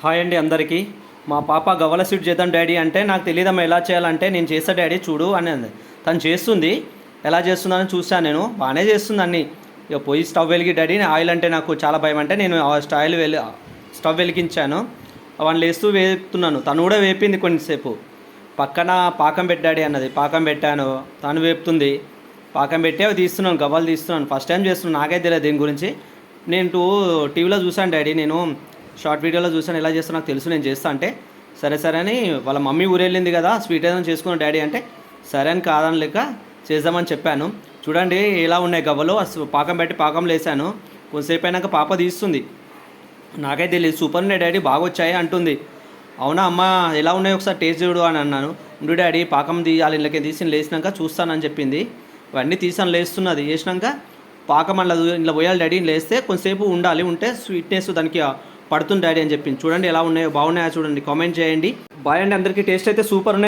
Hi అండి అందరికీ. మా పాప గవ్వల స్వీట్ చేద్దాం డాడీ అంటే నాకు తెలియదమ్మా ఎలా చేయాలంటే, నేను చేస్తా డాడీ చూడు అని అంది. తను చేస్తుంది. ఎలా చేస్తుందని చూశాను నేను. బాగానే చేస్తుంది అన్నీ. ఇక పోయి స్టవ్ వెలిగి డాడీ ఆయిల్ అంటే నాకు చాలా భయం అంటే నేను ఆ స్టవ్ వెలిగించాను. అవన్నీ లేస్తూ వేపుతున్నాను. తను కూడా వేపింది కొంచెంసేపు. పక్కన పాకం పెట్టి డాడీ అన్నది. పాకం పెట్టాను. తను వేపుతుంది. పాకం పెట్టి అవి తీస్తున్నాను, గవ్వలు తీస్తున్నాను. ఫస్ట్ టైం చేస్తున్నాను, నాకైతే తెలియదు దీని గురించి. నేను టీవీలో చూశాను డాడీ, నేను షార్ట్ వీడియోలో చూసాను ఎలా చేస్తా నాకు తెలుసు నేను చేస్తా అంటే, సరే సరే అని వాళ్ళ మమ్మీ ఊరెళ్ళింది కదా స్వీట్ ఏదైనా చేసుకున్నాను డాడీ అంటే, సరే అని కాదని లెక్క చేద్దామని చెప్పాను. చూడండి ఎలా ఉన్నాయి గవ్వలు. పాకం పెట్టి పాకంలో వేసాను. కొంతసేపు అయినాక పాప తీస్తుంది. నాకైతే తెలియదు, సూపర్ ఉన్నాయి డాడీ బాగా వచ్చాయి అంటుంది. అవునా అమ్మ ఎలా ఉన్నాయి ఒకసారి టేస్ట్ చూడు అని అన్నాను. ఉండు డాడీ పాకం తీయాలి ఇళ్ళకి తీసి లేచినాక చూస్తానని చెప్పింది. ఇవన్నీ తీసాను లేస్తున్నది. వేసినాక పాకం అలా ఇలా పోయాలి డాడీ, లేస్తే కొంతసేపు ఉండాలి, ఉంటే స్వీట్నెస్ దానికి పడుతుంది డాడీ అని చెప్పింది. చూడండి ఎలా ఉన్నాయో, బాగున్నాయో చూడండి, కామెంట్ చేయండి. బాయ్ అండి అందరికీ. టేస్ట్ అయితే సూపర్ ఉన్నాయి.